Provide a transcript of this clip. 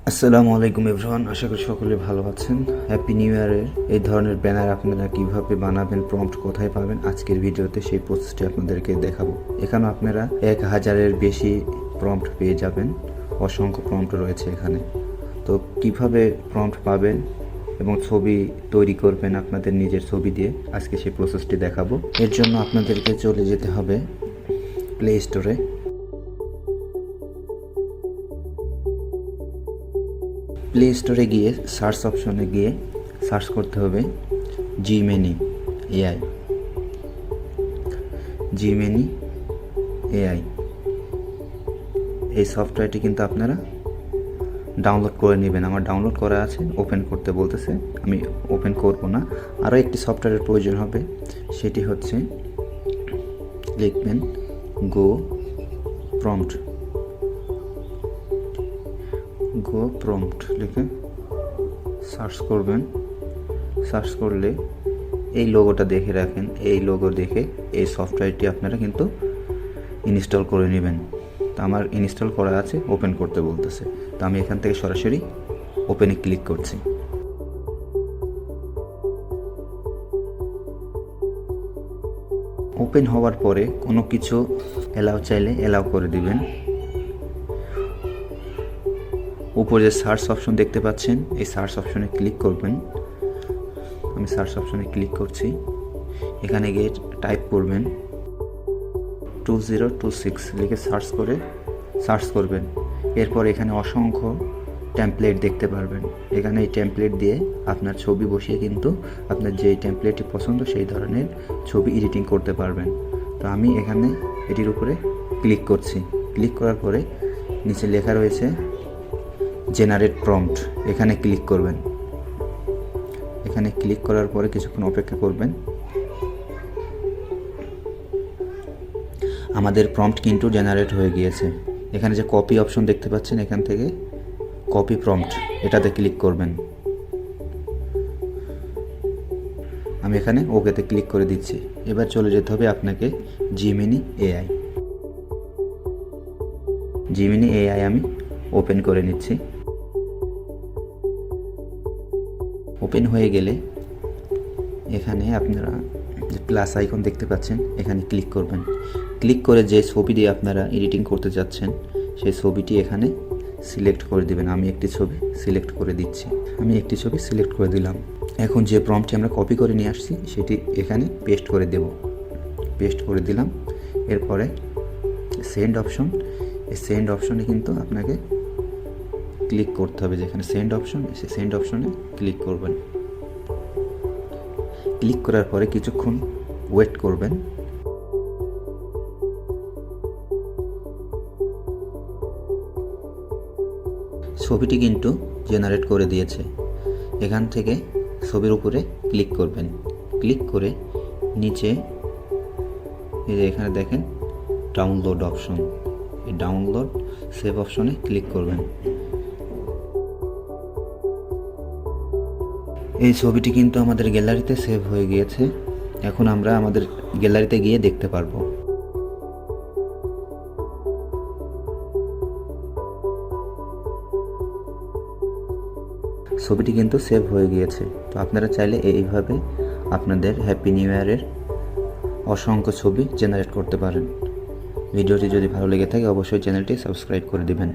আসসালামু আলাইকুম এভরিওয়ান, আশা করি সকলে ভালো আছেন। হ্যাপি নিউ ইয়ারের এই ধরনের ব্যানার আপনারা কিভাবে বানাবেন, প্রম্পট কোথায় পাবেন, আজকের ভিডিওতে সেই প্রসেসটি আপনাদেরকে দেখাবো। এখানে আপনারা 1000-এর বেশি প্রম্পট পেয়ে যাবেন, অসংখ্য প্রম্পট রয়েছে এখানে। তো কিভাবে প্রম্পট পাবেন এবং ছবি তৈরি করবেন আপনাদের নিজের ছবি দিয়ে, আজকে সেই প্রসেসটি দেখাবো। এর জন্য আপনাদেরকে চলে যেতে হবে প্লে স্টোরে। প্লে স্টোরে গিয়ে সার্চ অপশনে গিয়ে সার্চ করতে হবে জিমিনি এআই। জিমিনি এআই এই সফটওয়্যারটি কিন্তু আপনারা ডাউনলোড করে নেবেন। আমার ডাউনলোড করা আছে, ওপেন করতে বলতেছে, আমি ওপেন করব না। আরও একটি সফটওয়্যারের প্রয়োজন হবে, সেটি হচ্ছে লিখবেন গো প্রম্পট। গো প্রম্পট লিখে সার্চ করবেন। সার্চ করলে এই লোগোটা দেখে রাখেন, এই লোগো দেখে এই সফটওয়্যারটি আপনারা কিন্তু ইনস্টল করে নেবেন। তো আমার ইনস্টল করা আছে, ওপেন করতে বলতেছে, তো আমি এখান থেকে সরাসরি ওপেনে ক্লিক করছি। ওপেন হওয়ার পরে কোনো কিছু অ্যালাউ চাইলে অ্যালাউ করে দিবেন। উপরে যে সার্চ অপশন দেখতে পাচ্ছেন, এই সার্চ অপশনে ক্লিক করবেন। আমি সার্চ অপশনে ক্লিক করছি। এখানে গিয়ে টাইপ করবেন 2026 লিখে সার্চ করবেন। এরপর এখানে অসংখ্য টেমপ্লেট দেখতে পারবেন। এখানে এই টেমপ্লেট দিয়ে আপনার ছবি বসিয়ে কিন্তু আপনার যে টেমপ্লেটটি পছন্দ সেই ধরনের ছবি এডিটিং করতে পারবেন। তো আমি এখানে এটির উপরে ক্লিক করছি। ক্লিক করার পরে নিচে লেখা রয়েছে জেনারেট প্রম্পট, এখানে ক্লিক করবেন। এখানে ক্লিক করার পরে কিছুক্ষণ অপেক্ষা করবেন। আমাদের প্রম্পট কিন্তু জেনারেট হয়ে গিয়েছে। এখানে যে কপি অপশন দেখতে পাচ্ছেন, এখান থেকে কপি প্রম্পট এটাতে ক্লিক করবেন। আমি এখানে ওকেতে ক্লিক করে দিচ্ছি। এবার চলে যেতে হবে আপনাকে জিমিনি এআই। জিমিনি এআই আমি ওপেন করে নিচ্ছি। ওপেন হয়ে গেলে এখানে আপনারা যে প্লাস আইকন দেখতে পাচ্ছেন, এখানে ক্লিক করবেন। ক্লিক করে যে ছবি দিয়ে আপনারা এডিটিং করতে যাচ্ছেন সেই ছবিটি এখানে সিলেক্ট করে দিবেন। আমি একটি ছবি সিলেক্ট করে দিচ্ছি। আমি একটি ছবি সিলেক্ট করে দিলাম। এখন যে প্রম্পটটি আমরা কপি করে নিয়ে আসছি সেটি এখানে পেস্ট করে দেব। পেস্ট করে দিলাম। এরপরে সেন্ড অপশন, এই সেন্ড অপশনে কিন্তু আপনাকে ক্লিক করতে হবে। যেখানে সেন্ড অপশন, সেই সেন্ড অপশনে ক্লিক করবেন। ক্লিক করার পরে কিছুক্ষণ ওয়েট করবেন। ছবিটি কিন্তু জেনারেট করে দিয়েছে। এখান থেকে ছবির উপরে ক্লিক করবেন। ক্লিক করে নিচে এই যে এখানে দেখেন ডাউনলোড অপশন, এই ডাউনলোড সেভ অপশনে ক্লিক করবেন। এই ছবিটি কিন্তু আমাদের গ্যালারিতে সেভ হয়ে গিয়েছে। এখন আমরা আমাদের গ্যালারিতে গিয়ে দেখতে পারবো। ছবিটি কিন্তু সেভ হয়ে গিয়েছে। তো আপনারা চাইলে এইভাবে আপনাদের হ্যাপি নিউ ইয়ারের অসংখ্য ছবি জেনারেট করতে পারেন। ভিডিওটি যদি ভালো লেগে থাকে অবশ্যই চ্যানেলটি সাবস্ক্রাইব করে দিবেন।